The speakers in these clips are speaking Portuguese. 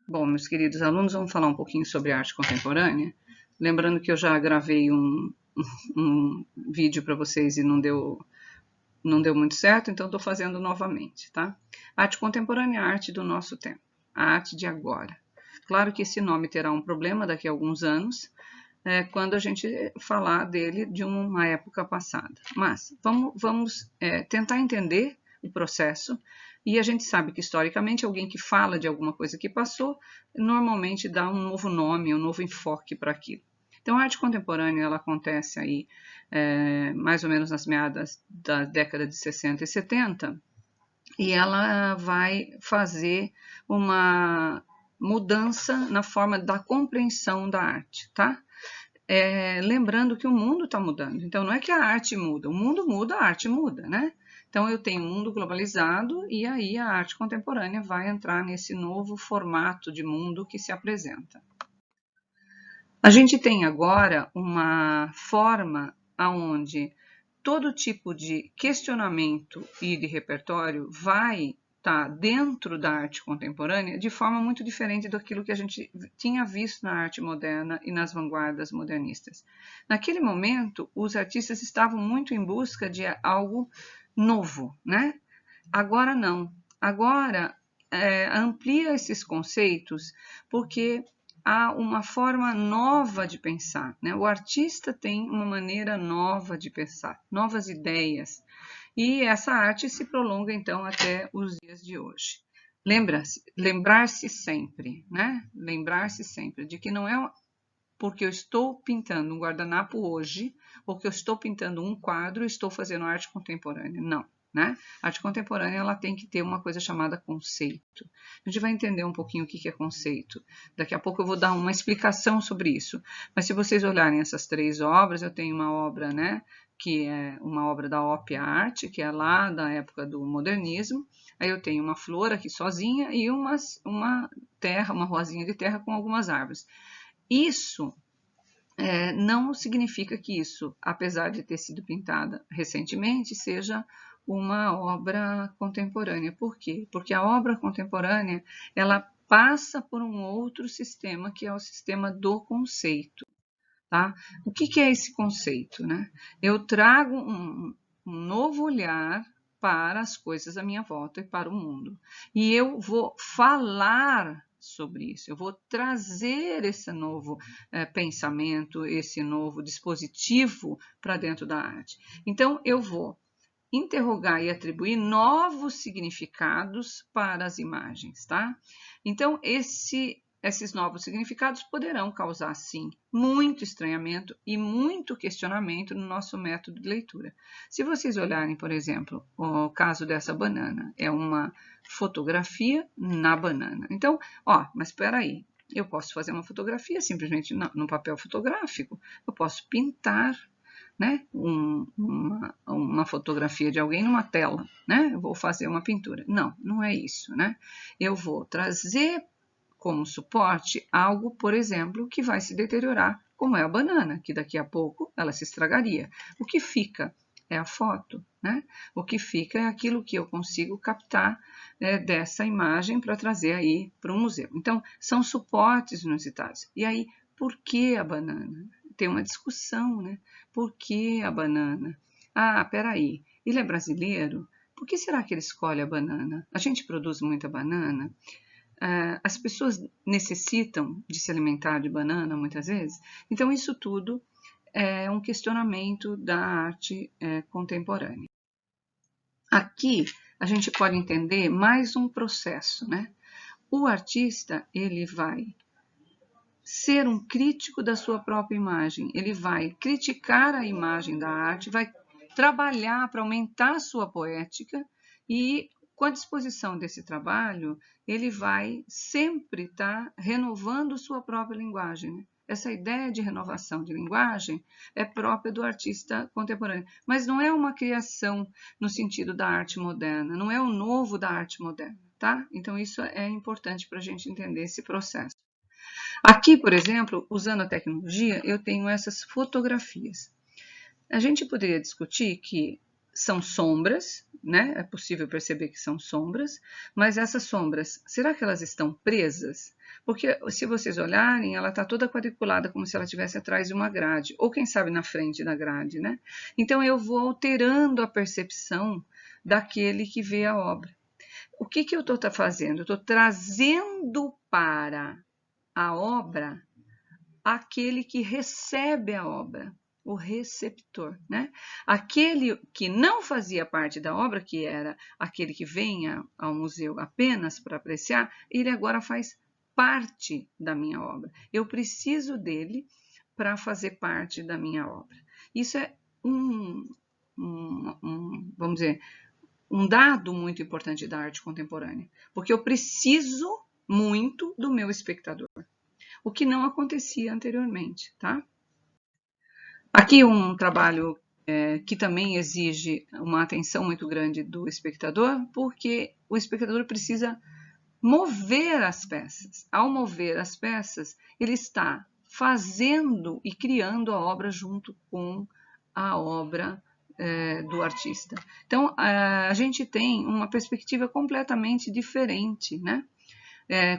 Bom, meus queridos alunos, vamos falar um pouquinho sobre arte contemporânea. Lembrando que eu já gravei um vídeo para vocês e não deu muito certo, então estou fazendo novamente, tá? Arte contemporânea é a arte do nosso tempo, a arte de agora. Claro que esse nome terá um problema daqui a alguns anos, quando a gente falar dele de uma época passada. Mas vamos tentar entender o processo, e a gente sabe que historicamente alguém que fala de alguma coisa que passou, normalmente dá um novo nome, um novo enfoque para aquilo. Então a arte contemporânea ela acontece aí mais ou menos nas meadas da década de 60 e 70, e ela vai fazer uma mudança na forma da compreensão da arte, tá? Lembrando que o mundo está mudando. Então, não é que a arte muda, o mundo muda, a arte muda, né? Então, eu tenho um mundo globalizado e aí a arte contemporânea vai entrar nesse novo formato de mundo que se apresenta. A gente tem agora uma forma onde todo tipo de questionamento e de repertório vai estar dentro da arte contemporânea de forma muito diferente daquilo que a gente tinha visto na arte moderna e nas vanguardas modernistas. Naquele momento, os artistas estavam muito em busca de algo novo, né? Agora não. Agora amplia esses conceitos porque há uma forma nova de pensar, né? O artista tem uma maneira nova de pensar, novas ideias, e essa arte se prolonga então até os dias de hoje. Lembrar-se sempre, né? Lembrar-se sempre de que não é porque eu estou pintando um guardanapo hoje, ou que eu estou pintando um quadro, estou fazendo arte contemporânea. Não. Né? A arte contemporânea ela tem que ter uma coisa chamada conceito. A gente vai entender um pouquinho o que é conceito. Daqui a pouco eu vou dar uma explicação sobre isso. Mas se vocês olharem essas três obras, eu tenho uma obra, né, que é uma obra da Oppia Art, que é lá da época do modernismo. Aí eu tenho uma flor aqui sozinha e uma terra, uma ruazinha de terra com algumas árvores. Isso não significa que isso, apesar de ter sido pintada recentemente, seja uma obra contemporânea. Por quê? Porque a obra contemporânea ela passa por um outro sistema, que é o sistema do conceito. Tá? O que é esse conceito? Né? Eu trago um novo olhar para as coisas à minha volta e para o mundo. E eu vou falar sobre isso, eu vou trazer esse novo pensamento, esse novo dispositivo para dentro da arte. Então, eu vou interrogar e atribuir novos significados para as imagens, tá? Então, esses novos significados poderão causar, sim, muito estranhamento e muito questionamento no nosso método de leitura. Se vocês olharem, por exemplo, o caso dessa banana, é uma fotografia na banana. Então, mas espera aí, eu posso fazer uma fotografia simplesmente no papel fotográfico, eu posso pintar, né, uma fotografia de alguém numa tela, né? Eu vou fazer uma pintura. Não, não é isso, né? Eu vou trazer como suporte algo, por exemplo, que vai se deteriorar, como é a banana, que daqui a pouco ela se estragaria. O que fica é a foto, né? O que fica é aquilo que eu consigo captar dessa imagem para trazer aí para o museu. Então, são suportes inusitados. E aí, por que a banana? Tem uma discussão, né? Por que a banana? Peraí, ele é brasileiro? Por que será que ele escolhe a banana? A gente produz muita banana? As pessoas necessitam de se alimentar de banana muitas vezes? Então, isso tudo é um questionamento da arte contemporânea. Aqui, a gente pode entender mais um processo, né? O artista, ele vai ser um crítico da sua própria imagem. Ele vai criticar a imagem da arte, vai trabalhar para aumentar a sua poética e, com a disposição desse trabalho, ele vai sempre estar renovando sua própria linguagem. Essa ideia de renovação de linguagem é própria do artista contemporâneo, mas não é uma criação no sentido da arte moderna, não é o novo da arte moderna, tá? Então isso é importante para a gente entender esse processo. Aqui, por exemplo, usando a tecnologia, eu tenho essas fotografias. A gente poderia discutir que são sombras, né? É possível perceber que são sombras, mas essas sombras, será que elas estão presas? Porque se vocês olharem, ela está toda quadriculada, como se ela estivesse atrás de uma grade, ou quem sabe na frente da grade, né? Então eu vou alterando a percepção daquele que vê a obra. O que eu estou fazendo? Eu estou trazendo para a obra aquele que recebe a obra, o receptor, né? Aquele que não fazia parte da obra, que era aquele que venha ao museu apenas para apreciar, ele agora faz parte da minha obra. Eu preciso dele para fazer parte da minha obra. Isso é vamos dizer, um dado muito importante da arte contemporânea, porque eu preciso muito do meu espectador, o que não acontecia anteriormente, tá? Aqui um trabalho que também exige uma atenção muito grande do espectador, porque o espectador precisa mover as peças. Ao mover as peças, ele está fazendo e criando a obra junto com a obra do artista. Então, a gente tem uma perspectiva completamente diferente, né?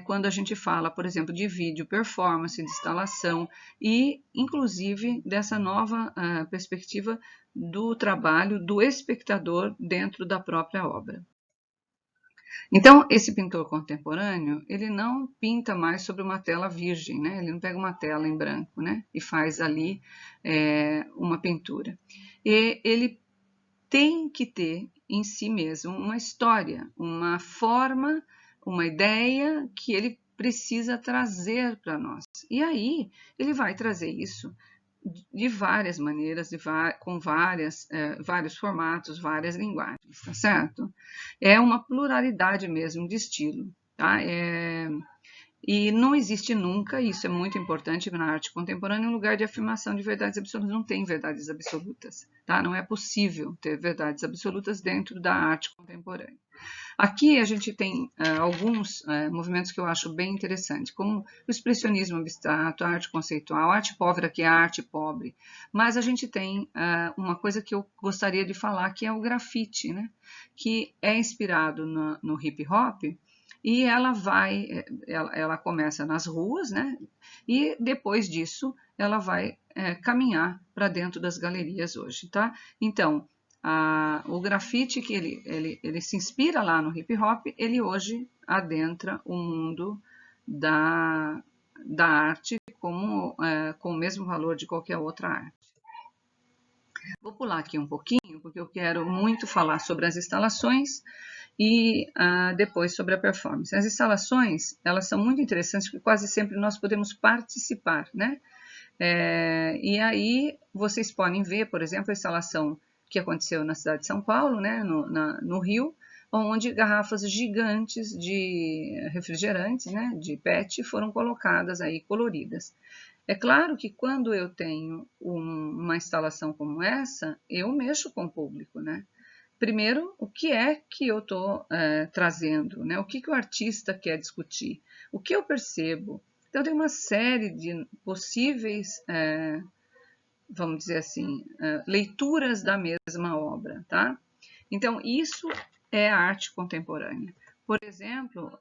Quando a gente fala, por exemplo, de vídeo, performance, de instalação e, inclusive, dessa nova perspectiva do trabalho do espectador dentro da própria obra. Então, esse pintor contemporâneo, ele não pinta mais sobre uma tela virgem, né? Ele não pega uma tela em branco, né? E faz ali uma pintura. E ele tem que ter em si mesmo uma história, uma forma, uma ideia que ele precisa trazer para nós. E aí ele vai trazer isso de várias maneiras, com vários formatos, várias linguagens, tá certo? É uma pluralidade mesmo de estilo, tá? E não existe nunca, isso é muito importante na arte contemporânea, um lugar de afirmação de verdades absolutas. Não tem verdades absolutas, tá? Não é possível ter verdades absolutas dentro da arte contemporânea. Aqui a gente tem alguns movimentos que eu acho bem interessantes, como o expressionismo abstrato, a arte conceitual, a arte pobre, que é a arte pobre. Mas a gente tem uma coisa que eu gostaria de falar, que é o grafite, né? Que é inspirado no hip hop, e ela começa nas ruas, né? E depois disso ela vai caminhar para dentro das galerias hoje, tá? Então, o grafite, que ele se inspira lá no hip hop, ele hoje adentra o mundo da arte com o mesmo valor de qualquer outra arte. Vou pular aqui um pouquinho, porque eu quero muito falar sobre as instalações e depois sobre a performance. As instalações, elas são muito interessantes, porque quase sempre nós podemos participar, né? E aí vocês podem ver, por exemplo, a instalação que aconteceu na cidade de São Paulo, né, no Rio, onde garrafas gigantes de refrigerantes, né, de PET, foram colocadas aí coloridas. É claro que quando eu tenho uma instalação como essa, eu mexo com o público, né? Primeiro, o que é que eu estou trazendo, né? O que o artista quer discutir? O que eu percebo? Então, tem uma série de possíveis, vamos dizer assim, leituras da mesma obra, tá? Então, isso é a arte contemporânea. Por exemplo,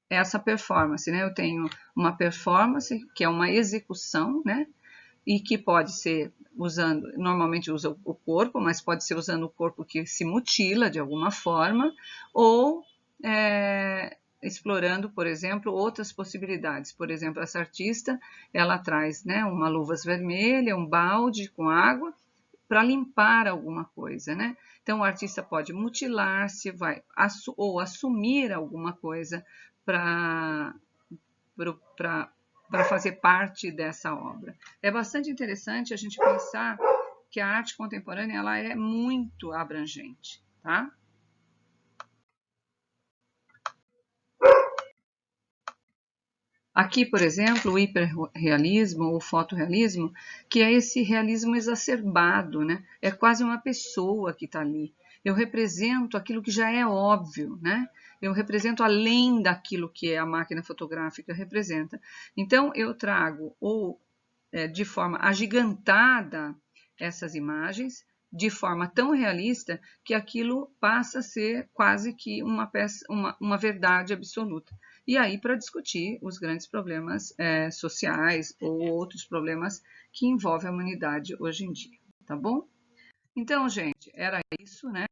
essa performance, né? Eu tenho uma performance que é uma execução, né? E que pode ser usando, normalmente usa o corpo, mas pode ser usando o corpo que se mutila de alguma forma, ou explorando, por exemplo, outras possibilidades. Por exemplo, essa artista, ela traz, né, uma luvas vermelha, um balde com água, para limpar alguma coisa, né? Então, o artista pode mutilar-se, ou assumir alguma coisa para fazer parte dessa obra. É bastante interessante a gente pensar que a arte contemporânea ela é muito abrangente, tá? Aqui, por exemplo, o hiperrealismo ou fotorrealismo, que é esse realismo exacerbado, né? É quase uma pessoa que está ali. Eu represento aquilo que já é óbvio, né? Eu represento além daquilo que a máquina fotográfica representa. Então, eu trago de forma agigantada essas imagens, de forma tão realista que aquilo passa a ser quase que uma verdade absoluta. E aí para discutir os grandes problemas sociais ou outros problemas que envolvem a humanidade hoje em dia, tá bom? Então, gente, era isso, né?